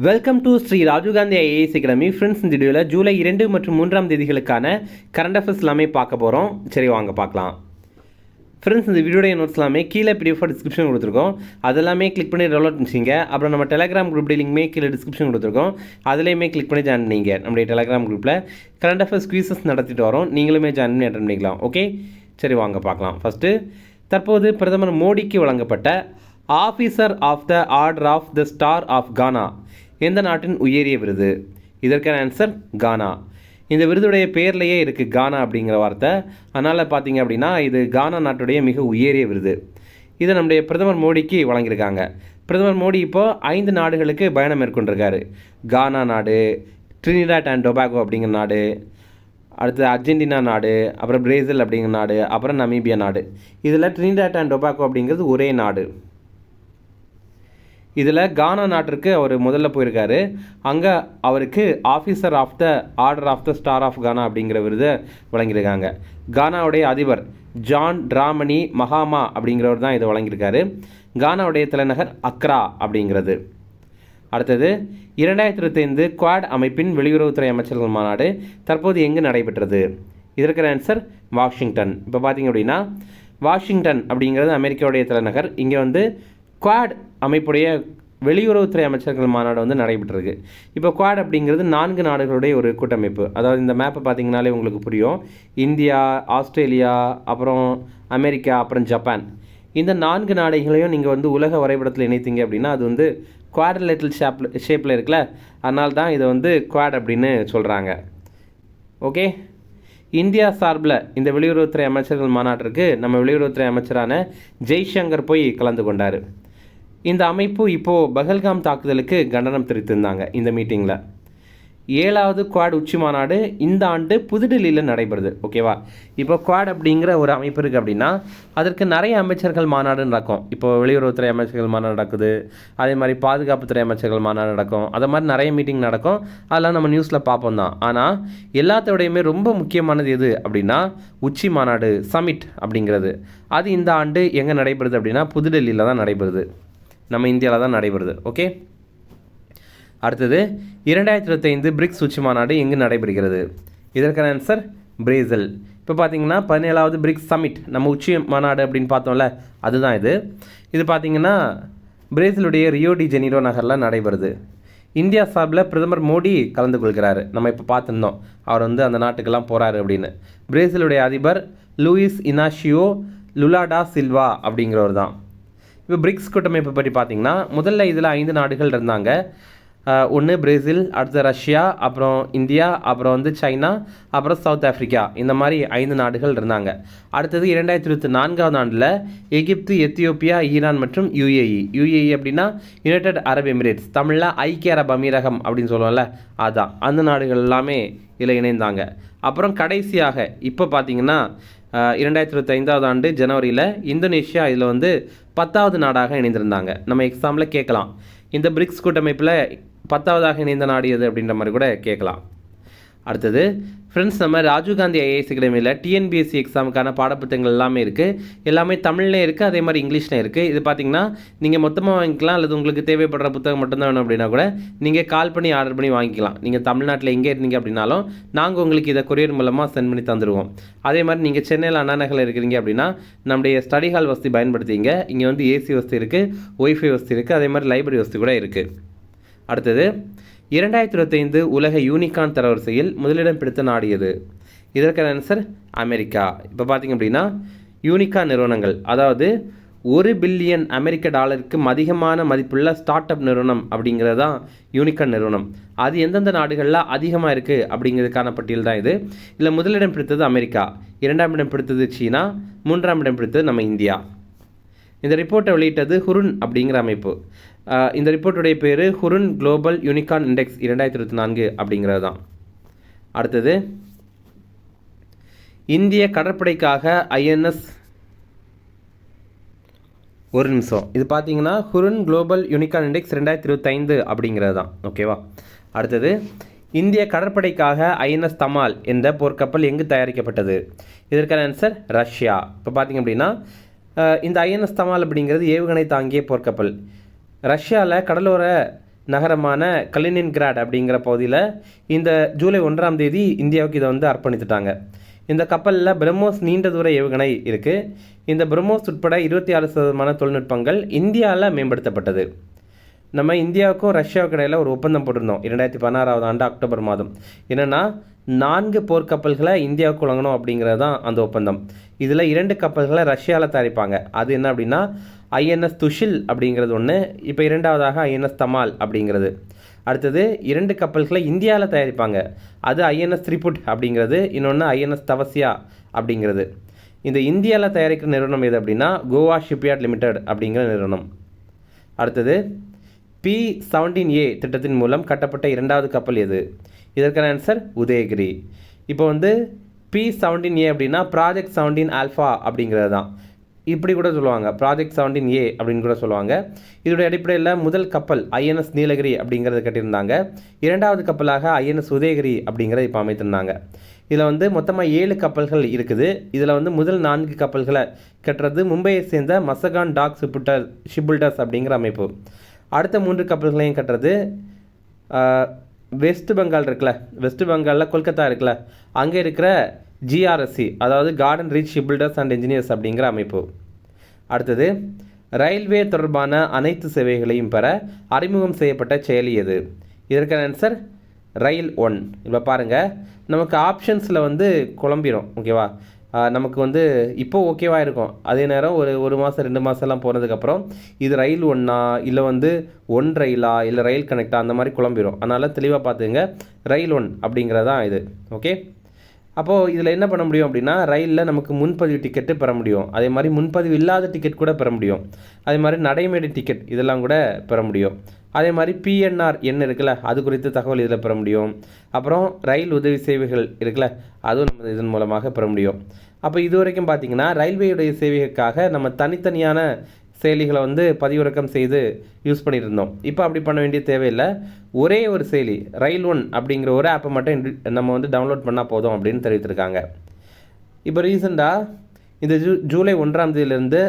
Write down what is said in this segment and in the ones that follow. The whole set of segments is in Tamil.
Welcome to Shri Rajiv Gandhi IAS academy. Friends, இந்த வீடியோவில் ஜூலை 2 மற்றும் 3 தேதிகளுக்கான கரண்ட் அஃபேர்ஸ் எல்லாமே பார்க்க போகிறோம். சரி, வாங்க பார்க்கலாம். ஃப்ரெண்ட்ஸ், இந்த வீடியோடைய நோட்ஸ் எல்லாமே கீழே பிடிஎஃப் டிஸ்கிரிப்ஷன் கொடுத்துருக்கோம். அதெல்லாமே கிளிக் பண்ணி டவுன்லோட் பண்ணிச்சிங்க. அப்புறம் நம்ம டெலிகிராம் குரூப் லிங்க்மே கீழே டிஸ்கிரிப்ஷன் கொடுத்துருக்கோம். அதுலேயுமே கிளிக் பண்ணி ஜாயின் பண்ணிங்க. நம்முடைய டெலிகிராம் குரூப்பில் கரண்ட் அஃபேர்ஸ் குவிசஸ் நடத்திட்டு வரோம். நீங்களுமே ஜாயின் பண்ணி அட்டன் பண்ணிக்கலாம். ஓகே, சரி வாங்க பார்க்கலாம். ஃபஸ்ட்டு, தற்போது பிரதமர் மோடிக்கு வழங்கப்பட்ட officer of the order of the star of Ghana எந்த நாட்டின் உயரிய விருது? இதற்கான ஆன்சர் கானா. இந்த விருதுடைய பேர்லேயே இருக்குது கானா அப்படிங்கிற வார்த்தை. அதனால் பார்த்தீங்க அப்படின்னா இது கானா நாட்டுடைய மிக உயரிய விருது. இதை நம்முடைய பிரதமர் மோடிக்கு வழங்கியிருக்காங்க. பிரதமர் மோடி இப்போது 5 நாடுகளுக்கு பயணம் மேற்கொண்டிருக்காரு. கானா நாடு, ட்ரினிடாட் அண்ட் டொபாகோ அப்படிங்கிற நாடு, அடுத்து அர்ஜென்டினா நாடு, அப்புறம் பிரேசில் அப்படிங்கிற நாடு, அப்புறம் நமீபியா நாடு. இதில் ட்ரினிடாட் அண்ட் டொபாகோ அப்படிங்கிறது ஒரே நாடு. இதில் கானா நாட்டிற்கு அவர் முதல்ல போயிருக்காரு. அங்கே அவருக்கு officer of the order of the star of Ghana அப்படிங்கிற விருதை வழங்கியிருக்காங்க. கானாவுடைய அதிபர் ஜான் டிராமனி மஹாமா அப்படிங்கிறவர் தான் இதை வழங்கியிருக்காரு. கானாவுடைய தலைநகர் அக்ரா அப்படிங்கிறது. அடுத்தது, 2025 குவாட் அமைப்பின் வெளியுறவுத்துறை அமைச்சர்கள் மாநாடு தற்போது எங்கு நடைபெற்றது? இதற்கான ஆன்சர் வாஷிங்டன். இப்போ பார்த்தீங்க அப்படின்னா வாஷிங்டன் அப்படிங்கிறது அமெரிக்காவுடைய தலைநகர். இங்கே குவாட் அமைப்புடைய வெளியுறவுத்துறை அமைச்சர்கள் மாநாடு நடைபெற்றிருக்கு. இப்போ குவாட் அப்படிங்கிறது 4 நாடுகளுடைய ஒரு கூட்டமைப்பு. அதாவது இந்த மேப்பை பார்த்தீங்கனாலே உங்களுக்கு புரியும். இந்தியா, ஆஸ்திரேலியா, அப்புறம் அமெரிக்கா, அப்புறம் ஜப்பான். இந்த 4 நாடுகளையும் நீங்கள் உலக வரைபடத்தில் இணைத்தீங்க அப்படின்னா அது குவாட்ரிலேட்டரல் ஷேப்பில் இருக்குல்ல, அதனால தான் இதை குவாட் அப்படின்னு சொல்கிறாங்க. ஓகே, இந்தியா சார்பில் இந்த வெளியுறவுத்துறை அமைச்சர்கள் மாநாட்டிற்கு நம்ம வெளியுறவுத்துறை அமைச்சரான ஜெய்சங்கர் போய் கலந்து கொண்டார். இந்த அமைப்பு இப்போது பஹல்காம் தாக்குதலுக்கு கண்டனம் தெரிவித்திருந்தாங்க. இந்த மீட்டிங்கில் 7வது குவாட் உச்சி மாநாடு இந்த ஆண்டு புதுடில்லியில் நடைபெறுது. ஓகேவா? இப்போ குவாட் அப்படிங்கிற ஒரு அமைப்பு இருக்குது அப்படின்னா அதற்கு நிறைய அமைச்சர்கள் மாநாடு நடக்கும். இப்போ வெளியுறவுத்துறை அமைச்சர்கள் மாநாடு நடக்குது, அதே மாதிரி பாதுகாப்புத்துறை அமைச்சர்கள் மாநாடு நடக்கும். அதை மாதிரி நிறைய மீட்டிங் நடக்கும். அதெல்லாம் நம்ம நியூஸில் பார்ப்போம் தான். ஆனால் எல்லாத்தோடையுமே ரொம்ப முக்கியமானது எது அப்படின்னா உச்சி மாநாடு, சமிட் அப்படிங்கிறது. அது இந்த ஆண்டு எங்கே நடைபெறுது அப்படின்னா புதுடெல்லியில் தான் நடைபெறுது. நம்ம இந்தியாவில் தான் நடைபெறுது. ஓகே, அடுத்தது 2025 பிரிக்ஸ் உச்சி மாநாடு எங்கு நடைபெறுகிறது? இதற்கான ஆன்சர் பிரேசில். இப்போ பார்த்தீங்கன்னா 17வது பிரிக்ஸ் சமிட், நம்ம உச்சி மாநாடு அப்படின்னு பார்த்தோம்ல, அதுதான் இது. இது பார்த்தீங்கன்னா பிரேசிலுடைய ரியோ டி ஜெனீரோ நகரில் நடைபெறுது. இந்தியா சார்பில் பிரதமர் மோடி கலந்து கொள்கிறாரு. நம்ம இப்போ பார்த்துருந்தோம் அவர் அந்த நாட்டுக்கெல்லாம் போகிறாரு அப்படின்னு. பிரேசிலுடைய அதிபர் Lewis Inácio Lula da Silva அப்படிங்கிறவர் தான். இப்போ பிரிக்ஸ் கூட்டமைப்பை பற்றி பார்த்தீங்கன்னா முதல்ல இதில் 5 நாடுகள் இருந்தாங்க. ஒன்று பிரேசில், அடுத்து ரஷ்யா, அப்புறம் இந்தியா, அப்புறம் சைனா, அப்புறம் சவுத் ஆஃப்ரிக்கா. இந்த மாதிரி 5 நாடுகள் இருந்தாங்க. அடுத்தது 2024ஆம் ஆண்டில் எகிப்து, எத்தியோப்பியா, ஈரான் மற்றும் யுஏஇ அப்படின்னா யுனைடெட் அரப் எமிரேட்ஸ், தமிழில் ஐக்கிய அரபு அமீரகம் அப்படின்னு சொல்லுவோம்ல, அதுதான். அந்த நாடுகள் எல்லாமே இதில் இணைந்தாங்க. அப்புறம் கடைசியாக இப்போ பார்த்தீங்கன்னா 2025ஆம் ஆண்டு ஜனவரியில் இந்தோனேஷியா இதில் 10வது நாடாக இணைந்திருந்தாங்க. நம்ம எக்ஸாமில் கேட்கலாம், இந்த பிரிக்ஸ் கூட்டமைப்பில் 10வதாக இணைந்த நாடு எது அப்படின்ற மாதிரி கூட கேட்கலாம். அடுத்தது ஃப்ரெண்ட்ஸ், நம்ம ராஜீவ்காந்தி ஐஏஎஸ் அகாடமியில் டிஎன்பிஎஸ்சி எக்ஸாமுக்கான பாடப்புத்தகங்கள் எல்லாமே இருக்குது. எல்லாமே தமிழ்லேயும் இருக்குது, அதே மாதிரி இங்கிலீஷ்லேயும் இருக்குது. இது பார்த்தீங்கன்னா நீங்கள் மொத்தமாக வாங்கிக்கலாம், அல்லது உங்களுக்கு தேவைப்படுற புத்தகம் மட்டும்தான் வேணும் அப்படின்னா கூட நீங்கள் கால் பண்ணி ஆர்டர் பண்ணி வாங்கிக்கலாம். நீங்கள் தமிழ்நாட்டில் எங்கே இருந்தீங்க அப்படின்னாலும் நாங்கள் உங்களுக்கு இதை கொரியர் மூலமாக சென்ட் பண்ணி தந்துடுவோம். அதே மாதிரி நீங்கள் சென்னையில் அண்ணா நகரில் இருக்கிறீங்க அப்படின்னா நம்முடைய ஸ்டடி ஹால் வசதி பயன்படுத்திங்க. இங்கே ஏசி வசதி இருக்குது, ஒய்ஃபை வசதி இருக்குது, அதே மாதிரி லைப்ரரி வசதி கூட இருக்குது. அடுத்தது 2025 உலக யூனிகார்ன் தரவரிசையில் முதலிடம் பிடித்த நாடு எது? இதற்கான ஆன்சர் அமெரிக்கா. இப்போ பார்த்தீங்க அப்படின்னா யூனிகார்ன் நிறுவனங்கள், அதாவது $1 பில்லியன் அதிகமான மதிப்புள்ள ஸ்டார்ட் அப் நிறுவனம் அப்படிங்கிறது தான் யூனிகார்ன் நிறுவனம். அது எந்தெந்த நாடுகளில் அதிகமாக இருக்குது அப்படிங்கிறதுக்கான பட்டியல் தான் இது. இதில் முதலிடம் பிடித்தது அமெரிக்கா, 2ஆம் இடம் பிடித்தது சீனா, 3ஆம் இடம் பிடித்தது நம்ம இந்தியா. இந்த ரிப்போர்ட்டை வெளியிட்டது ஹுருன் அப்படிங்கிற அமைப்பு. இந்த ரிப்போர்ட்டுடைய பேர் ஹுருன் குளோபல் யூனிகார்ன் இண்டெக்ஸ் 2024 அப்படிங்கிறது தான். அடுத்தது, இந்திய கடற்படைக்காக ஐஎன்எஸ், ஒரு நிமிஷம், இது பார்த்தீங்கன்னா ஹுருன் குளோபல் யூனிகார்ன் இண்டெக்ஸ் 2025 அப்படிங்கிறது தான். ஓகேவா? அடுத்தது, இந்திய கடற்படைக்காக ஐஎன்எஸ் தமால் என்ற போர்க்கப்பல் எங்கு தயாரிக்கப்பட்டது? இதற்கான ஆன்சர் ரஷ்யா. இப்போ பார்த்தீங்க அப்படின்னா இந்த ஐஎன்எஸ் தமால் அப்படிங்கிறது ஏவுகணை தாங்கிய போர்க்கப்பல். ரஷ்யாவில் கடலோர நகரமான கலினின்கிராட் அப்படிங்கிற பகுதியில் இந்த ஜூலை 1ஆம் தேதி இந்தியாவுக்கு இதை வந்து அர்ப்பணித்துட்டாங்க. இந்த கப்பலில் பிரம்மோஸ் நீண்ட தூர ஏவுகணை இருக்குது. இந்த பிரம்மோஸ் உட்பட 26% தொழில்நுட்பங்கள் இந்தியாவில் மேம்படுத்தப்பட்டது. நம்ம இந்தியாவுக்கும் ரஷ்யாவுக்கும் இடையில் ஒரு ஒப்பந்தம் போட்டிருந்தோம் 2016ஆம் ஆண்டு அக்டோபர் மாதம். என்னென்னா 4 போர்க்கப்பல்களை இந்தியாவுக்கு வழங்கணும் அப்படிங்கிறது தான் அந்த ஒப்பந்தம். இதில் 2 கப்பல்களை ரஷ்யாவில் தயாரிப்பாங்க. அது என்ன அப்படின்னா ஐஎன்எஸ் துஷில் அப்படிங்கிறது ஒன்று, இப்போ 2வதாக ஐஎன்எஸ் தமால் அப்படிங்கிறது. அடுத்தது 2 கப்பல்களை இந்தியாவில் தயாரிப்பாங்க. அது ஐஎன்எஸ் த்ரிபுட் அப்படிங்கிறது, இன்னொன்று ஐஎன்எஸ் தவசியா அப்படிங்கிறது. இந்த இந்தியாவில் தயாரிக்கிற நிறுவனம் எது அப்படின்னா கோவா ஷிப்யார்ட் லிமிடெட் அப்படிங்கிற நிறுவனம். அடுத்தது P-17A திட்டத்தின் மூலம் கட்டப்பட்ட 2வது கப்பல் எது? இதற்கான ஆன்சர் உதயகிரி. இப்போ வந்து P-17A அப்படின்னா ப்ராஜெக்ட் 17 ஆல்ஃபா அப்படிங்கிறது தான். இப்படி கூட சொல்லுவாங்க, ப்ராஜெக்ட் 17A அப்படின்னு கூட சொல்லுவாங்க. இதோடைய அடிப்படையில் முதல் கப்பல் ஐஎன்எஸ் நீலகிரி அப்படிங்கிறத கட்டியிருந்தாங்க. 2வது கப்பலாக ஐஎன்எஸ் உதயகிரி அப்படிங்கிறத இப்போ அமைத்திருந்தாங்க. இதில் வந்து மொத்தமாக 7 கப்பல்கள் இருக்குது. இதில் வந்து முதல் 4 கப்பல்களை கட்டுறது மும்பையை சேர்ந்த மசகான் டாக் ஷிப்புல்டர்ஸ் அப்படிங்கிற அமைப்பு. அடுத்த 3 கப்பல்களையும் கட்டுறது வெஸ்ட் பெங்கால் இருக்குல்ல, வெஸ்ட் பெங்காலில் கொல்கத்தா இருக்குல்ல, அங்கே இருக்கிற GRSC அதாவது கார்டன் ரீச் ஷிப்புல்டர்ஸ் அண்ட் என்ஜினியர்ஸ் அப்படிங்கிற அமைப்பு. அடுத்தது ரயில்வே தொடர்பான அனைத்து சேவைகளையும் பெற அறிமுகம் செய்யப்பட்ட செயலி எது? இதற்கான ஆன்சர் ரயில் 1. இப்போ பாருங்கள், நமக்கு ஆப்ஷன்ஸில் வந்து குழம்பிடும். ஓகேவா, நமக்கு வந்து இப்போ ஓகேவாக இருக்கும். அதே நேரம் ஒரு மாதம் 2 மாதம்லாம் போனதுக்கப்புறம் இது ரயில் 1 இல்லை வந்து ரயிலா இல்லை ரயில் கனெக்டா அந்த மாதிரி குழம்பிடும். அதனால் தெளிவாக பார்த்துங்க, ரயில் 1 அப்படிங்கிறதான் இது. ஓகே, அப்போது இதில் என்ன பண்ண முடியும் அப்படின்னா ரயிலில் நமக்கு முன்பதிவு டிக்கெட்டு பெற முடியும். அதே மாதிரி முன்பதிவு இல்லாத டிக்கெட் கூட பெற முடியும். அதே மாதிரி நடைமேடை டிக்கெட் இதெல்லாம் கூட பெற முடியும். அதே மாதிரி PNR எண் இருக்குல்ல, அது குறித்த தகவல் இதில் பெற முடியும். அப்புறம் ரயில் உதவி சேவைகள் இருக்குல்ல, அதுவும் நம்ம இதன் மூலமாக பெற முடியும். அப்போ இது வரைக்கும் பார்த்திங்கன்னா ரயில்வேயுடைய சேவைக்காக நம்ம தனித்தனியான செயலிகளை வந்து பதிவிறக்கம் செய்து யூஸ் பண்ணிட்டு இருந்தோம். இப்போ அப்படி பண்ண வேண்டிய தேவையில்லை. ஒரே ஒரு செயலி ரயில் 1 அப்படிங்கிற ஒரு ஆப்பை மட்டும் நம்ம வந்து டவுன்லோட் பண்ணால் போதும் அப்படின்னு தெரிவித்திருக்காங்க. இப்போ ரீசெண்டாக இந்த ஜூலை 1ஆம் தேதியிலேருந்து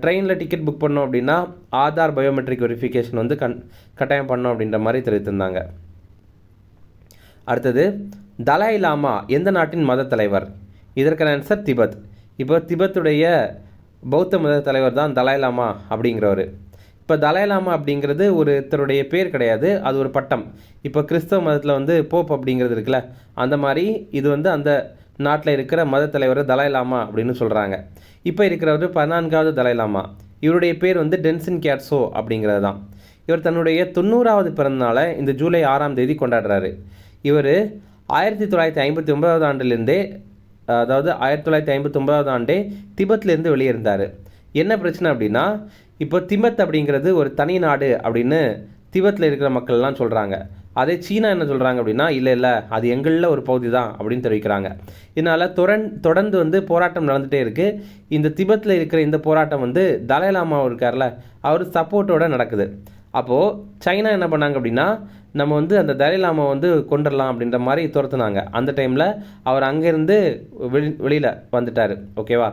ட்ரெயினில் டிக்கெட் புக் பண்ணோம் அப்படின்னா ஆதார் பயோமெட்ரிக் வெரிஃபிகேஷன் வந்து கட்டாயம் பண்ணோம் அப்படின்ற மாதிரி தெரிவித்திருந்தாங்க. அடுத்தது தலாய் லாமா எந்த நாட்டின் மத தலைவர்? இதற்கான ஆன்சர் திபெத். இப்போ திபெத்துடைய பௌத்த மத தலைவர் தான் தலாய் லாமா அப்படிங்கிறவர். இப்போ தலாய் லாமா அப்படிங்கிறது ஒருத்தருடைய பேர் கிடையாது, அது ஒரு பட்டம். இப்போ கிறிஸ்தவ மதத்தில் வந்து போப் அப்படிங்கிறது இருக்குல்ல, அந்த மாதிரி இது வந்து அந்த நாட்டில் இருக்கிற மத தலைவர் தலாய் லாமா அப்படின்னு சொல்கிறாங்க. இப்போ இருக்கிறவர் 14வது தலாய் லாமா. இவருடைய பேர் வந்து டென்சின் கேட்ஸோ அப்படிங்கிறது தான். இவர் தன்னுடைய 90வது பிறந்தநாளை இந்த ஜூலை 6ஆம் தேதி கொண்டாடுறாரு. இவர் 1959 ஆண்டிலிருந்தே, அதாவது 1959 ஆண்டே திபெத்லேருந்து வெளியிருந்தார். என்ன பிரச்சனை அப்படின்னா இப்போ திபெத் அப்படிங்கிறது ஒரு தனி நாடு அப்படின்னு திபெத்தில் இருக்கிற மக்கள்லாம் சொல்கிறாங்க. அதே சீனா என்ன சொல்கிறாங்க அப்படின்னா இல்லை அது எங்களில் ஒரு பகுதி தான் அப்படின்னு தெரிவிக்கிறாங்க. இதனால் தொடர்ந்து வந்து போராட்டம் நடந்துகிட்டே இருக்குது. இந்த திபெத்தில் இருக்கிற இந்த போராட்டம் வந்து தலாய் லாமா இருக்கார்ல, அவர் சப்போர்ட்டோடு நடக்குது. அப்போது சைனா என்ன பண்ணாங்க அப்படின்னா நம்ம வந்து அந்த தலாய் லாமா வந்து கொண்டுடலாம் அப்படின்ற மாதிரி துரத்துனாங்க. அந்த டைமில் அவர் அங்கேருந்து வெளியில் வந்துட்டார். ஓகேவா,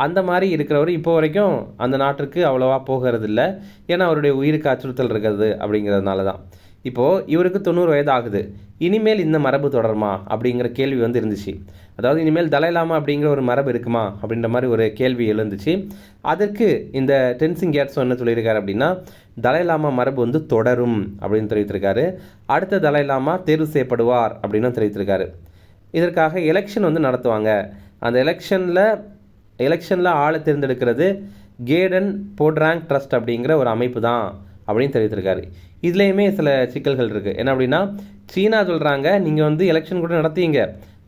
அந்த மாதிரி இருக்கிறவர் இப்போ வரைக்கும் அந்த நாட்டிற்கு அவ்வளோவா போகிறது இல்லை. ஏன்னா அவருடைய உயிருக்கு அச்சுறுத்தல் இருக்கிறது அப்படிங்கிறதுனால தான். இப்போது இவருக்கு 90 வயது ஆகுது. இனிமேல் இந்த மரபு தொடருமா அப்படிங்கிற கேள்வி வந்து இருந்துச்சு. அதாவது இனிமேல் தலாய் லாமா அப்படிங்கிற ஒரு மரபு இருக்குமா அப்படின்ற மாதிரி ஒரு கேள்வி எழுந்துச்சு. அதற்கு இந்த டென்சின் கேட்ஸோ என்ன சொல்லியிருக்காரு அப்படின்னா தலாய் லாமா மரபு வந்து தொடரும் அப்படின்னு தெரிவித்திருக்காரு. அடுத்த தலாய் லாமா தேர்வு செய்யப்படுவார் அப்படின்னு தெரிவித்திருக்காரு. இதற்காக எலெக்ஷன் வந்து நடத்துவாங்க. அந்த எலெக்ஷனில் ஆளை தேர்ந்தெடுக்கிறது கேடன் போட்ராங் ட்ரஸ்ட் அப்படிங்கிற ஒரு அமைப்பு தான் அப்படின்னு தெரிவித்திருக்காரு. இதுலேயுமே சில சிக்கல்கள் இருக்குது. என்ன அப்படின்னா சீனா சொல்கிறாங்க நீங்கள் வந்து எலெக்ஷன் கூட நடத்திங்க,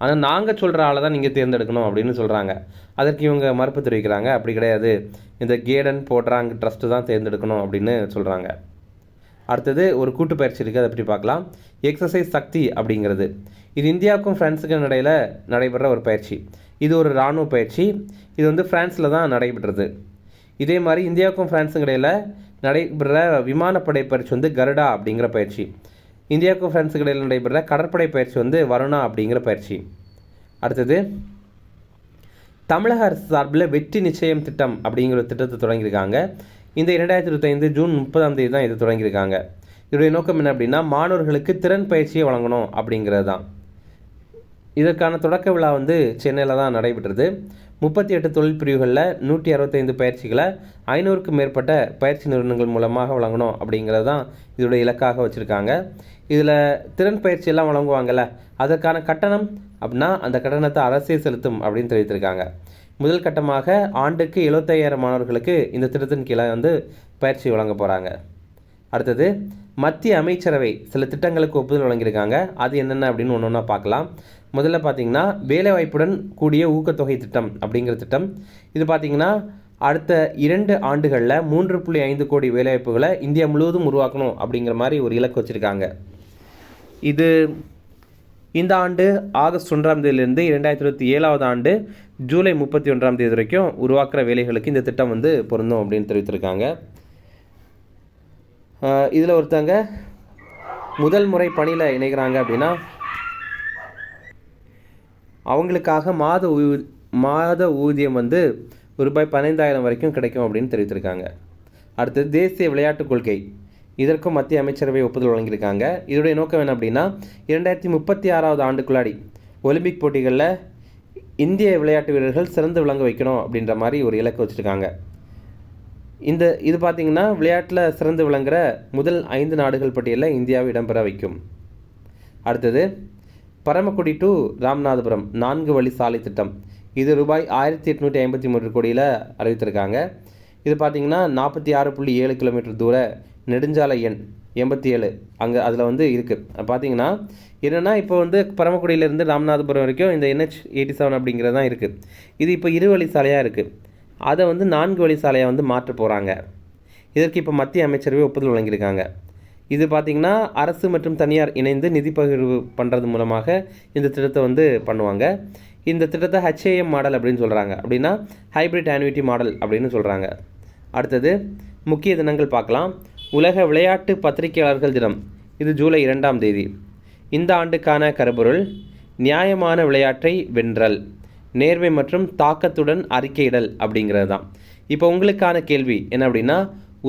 ஆனால் நாங்கள் சொல்கிற ஆளை தான் நீங்கள் தேர்ந்தெடுக்கணும் அப்படின்னு சொல்கிறாங்க. அதற்கு இவங்க மறுப்பு தெரிவிக்கிறாங்க. அப்படி கிடையாது, இந்த கேடன் போட்ராங் ட்ரஸ்ட்டு தான் தேர்ந்தெடுக்கணும் அப்படின்னு சொல்கிறாங்க. அடுத்தது ஒரு கூட்டு பயிற்சி இருக்குது, அதை பற்றி பார்க்கலாம். எக்ஸசைஸ் சக்தி அப்படிங்கிறது இது இந்தியாவுக்கும் ஃப்ரான்ஸுக்கும் இடையில் நடைபெற ஒரு பயிற்சி. இது ஒரு இராணுவ பயிற்சி. இது வந்து ஃப்ரான்ஸில் தான் நடைபெற்றது. இதே மாதிரி இந்தியாவுக்கும் ஃப்ரான்ஸுக்கும் இடையில் நடைபெற விமானப்படை பயிற்சி வந்து கருடா அப்படிங்கிற பயிற்சி. இந்தியாவுக்கும் ஃப்ரான்ஸுக்கு இடையில் நடைபெற கடற்படை பயிற்சி வந்து வருணா அப்படிங்கிற பயிற்சி. அடுத்தது தமிழக அரசு சார்பில் வெற்றி நிச்சயம் திட்டம் அப்படிங்கிற திட்டத்தை தொடங்கியிருக்காங்க. இந்த 2025 ஜூன் 30ஆம் தேதி தான் இது தொடங்கியிருக்காங்க. இதோடைய நோக்கம் என்ன அப்படின்னா மாணவர்களுக்கு திறன் பயிற்சியை வழங்கணும் அப்படிங்கிறது தான். இதற்கான தொடக்க விழா வந்து சென்னையில் தான் நடைபெற்றது. 38 தொழில் பிரிவுகளில் 165 பயிற்சிகளை 500க்கும் மேற்பட்ட பயிற்சி நிறுவனங்கள் மூலமாக வழங்கணும் அப்படிங்கிறது தான் இதோடைய இலக்காக வச்சுருக்காங்க. இதில் திறன் பயிற்சியெல்லாம் வழங்குவாங்கள்ல, அதற்கான கட்டணம் அப்படின்னா அந்த கட்டணத்தை அரசே செலுத்தும் அப்படின்னு தெரிவித்திருக்காங்க. முதல் கட்டமாக ஆண்டுக்கு 75,000 மாணவர்களுக்கு இந்த திட்டத்தின் கீழே வந்து பயிற்சி வழங்க போகிறாங்க. அடுத்தது மத்திய அமைச்சரவை சில திட்டங்களுக்கு ஒப்புதல் வழங்கியிருக்காங்க. அது என்னென்ன அப்படின்னு ஒன்று ஒன்றா பார்க்கலாம். முதல்ல பார்த்திங்கன்னா வேலைவாய்ப்புடன் கூடிய ஊக்கத்தொகை திட்டம் அப்படிங்கிற திட்டம். இது பார்த்திங்கன்னா அடுத்த 2 ஆண்டுகளில் 3.5 கோடி வேலைவாய்ப்புகளை இந்தியா முழுவதும் உருவாக்கணும் அப்படிங்கிற மாதிரி ஒரு இலக்கு வச்சுருக்காங்க. இது இந்த ஆண்டு ஆகஸ்ட் 1ஆம் தேதியிலிருந்து 2027 ஆண்டு ஜூலை 31ஆம் தேதி வரைக்கும் உருவாக்குற வேலைகளுக்கு இந்த திட்டம் வந்து பொருந்தும் அப்படின்னு தெரிவித்திருக்காங்க. இதில் ஒருத்தங்க முதல் முறை பணியில் இணைகிறாங்க அப்படின்னா அவங்களுக்காக மாத ஊதியம் வந்து ரூபாய் 15,000 வரைக்கும் கிடைக்கும் அப்படின்னு தெரிவித்திருக்காங்க. அடுத்தது தேசிய விளையாட்டுக் கொள்கை, இதற்கும் மத்திய அமைச்சரவை ஒப்புதல் வழங்கியிருக்காங்க. இதோடைய நோக்கம் என்ன அப்படின்னா 2036 ஆண்டுக்குள்ளாடி ஒலிம்பிக் போட்டிகளில் இந்திய விளையாட்டு வீரர்கள் சிறந்து விளங்க வைக்கணும் அப்படின்ற மாதிரி ஒரு இலக்கு வச்சுருக்காங்க. இது பார்த்திங்கன்னா விளையாட்டில் சிறந்து விளங்குகிற முதல் 5 நாடுகள் பட்டியலில் இந்தியாவை இடம்பெற வைக்கும். அடுத்தது பரமக்குடி டு ராமநாதபுரம் 4 வழி சாலை திட்டம். இது ரூபாய் 1853 கோடியில் அறிவித்திருக்காங்க. இது பார்த்திங்கன்னா 46.7 கிலோமீட்டர் தூர நெடுஞ்சாலை எண் 87 அங்கே அதில் வந்து இருக்குது. பார்த்திங்கன்னா என்னென்னா இப்போ வந்து பரமக்குடியிலேருந்து ராமநாதபுரம் வரைக்கும் இந்த NH 87 அப்படிங்கிறது தான் இருக்குது. இது இப்போ 2 வழி சாலையாக இருக்குது. அதை வந்து 4 வழி சாலையாக வந்து மாற்ற போகிறாங்க. இதற்கு இப்போ மத்திய அமைச்சரவை ஒப்புதல் வழங்கியிருக்காங்க. இது பார்த்திங்கன்னா அரசு மற்றும் தனியார் இணைந்து நிதி பகிர்வு பண்ணுறது மூலமாக இந்த திட்டத்தை வந்து பண்ணுவாங்க. இந்த திட்டத்தை HAM மாடல் அப்படின்னு சொல்கிறாங்க. அப்படின்னா ஹைப்ரிட் ஆனுவிட்டி மாடல் அப்படின்னு சொல்கிறாங்க. அடுத்தது முக்கிய தினங்கள் பார்க்கலாம். உலக விளையாட்டு பத்திரிகையாளர்கள் தினம், இது ஜூலை 2ஆம் தேதி. இந்த ஆண்டுக்கான கருப்பொருள் நியாயமான விளையாட்டை வென்றல், நேர்மை மற்றும் தாக்கத்துடன் அறிக்கையிடல் அப்படிங்கிறது தான். இப்போ உங்களுக்கான கேள்வி என்ன அப்படின்னா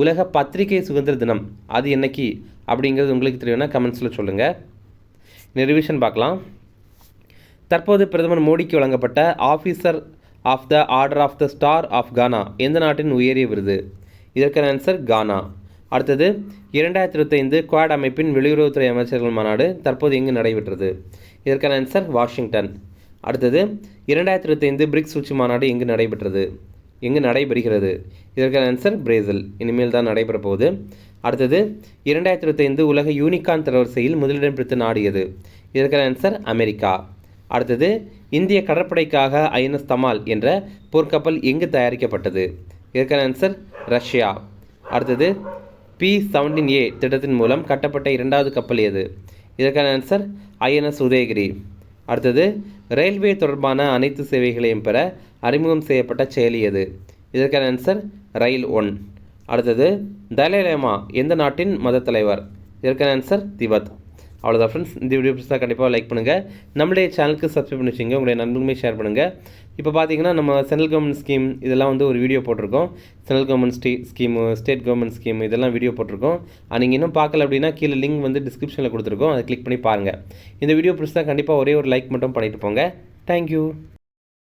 உலக பத்திரிகை சுதந்திர தினம் அது என்னைக்கு அப்படிங்கிறது உங்களுக்கு தெரியும்னா கமெண்ட்ஸில் சொல்லுங்கள். ரிவிஷன் பார்க்கலாம். தற்போது பிரதமர் மோடிக்கு வழங்கப்பட்ட officer of the order of the star of Ghana எந்த நாட்டின் உயரிய விருது? இதற்கான ஆன்சர் கானா. அடுத்தது 2025 குவாட் அமைப்பின் வெளியுறவுத்துறை அமைச்சர்கள் மாநாடு தற்போது எங்கு நடைபெற்றது? இதற்கான ஆன்சர் வாஷிங்டன். அடுத்தது 2025 பிரிக்ஸ் உச்சி மாநாடு எங்கு நடைபெறுகிறது? இதற்கான ஆன்சர் பிரேசில். இனிமேல் தான் நடைபெற போகுது. அடுத்தது 2025 உலக யூனிகார்ன் தரவரிசையில் முதலிடம் பிடித்த நாடு எது? இதற்கான ஆன்சர் அமெரிக்கா. அடுத்தது இந்திய கடற்படைக்காக INS தமால் என்ற போர்க்கப்பல் எங்கு தயாரிக்கப்பட்டது? இதற்கான ஆன்சர் ரஷ்யா. அடுத்தது P-17A திட்டத்தின் மூலம் கட்டப்பட்ட 2வது கப்பல் எது? இதற்கான ஆன்சர் INS உதயகிரி. அடுத்தது ரயில்வே தொடர்பான அனைத்து சேவைகளையும் பெற அறிமுகம் செய்யப்பட்ட செயலி எது? இதற்கான ஆன்சர் ரயில் 1. அடுத்தது தலை லாமா எந்த நாட்டின் மத தலைவர்? இதற்கான ஆன்சர் திபெத். அவ்வளோதான் ஃப்ரெண்ட்ஸ். இந்த வீடியோ பிடிச்சா கண்டிப்பாக லைக் பண்ணுங்கள். நம்மளுடைய சேனலுக்கு சப்ஸ்கிரைப் பண்ணி வச்சுங்க. உங்களுடைய நண்பர்களுமே ஷேர் பண்ணுங்கள். இப்போ பார்த்தீங்கன்னா நம்ம சென்ட்ரல் கவர்மெண்ட் ஸ்கீம் இதெல்லாம் வந்து ஒரு வீடியோ போட்டிருக்கோம். Central government scheme, state government scheme இதெல்லாம் வீடியோ போட்டிருக்கோம். நீங்கள் இன்னும் பார்க்கல அப்படின்னா கீழே லிங்க் வந்து டிஸ்கிரிப்ஷனில் கொடுத்துருக்கோம். அதை கிளிக் பண்ணி பாருங்கள். இந்த வீடியோ பிடிச்சா கண்டிப்பாக ஒரே ஒரு லைக் மட்டும் பண்ணிட்டு போங்க. தேங்க்யூ.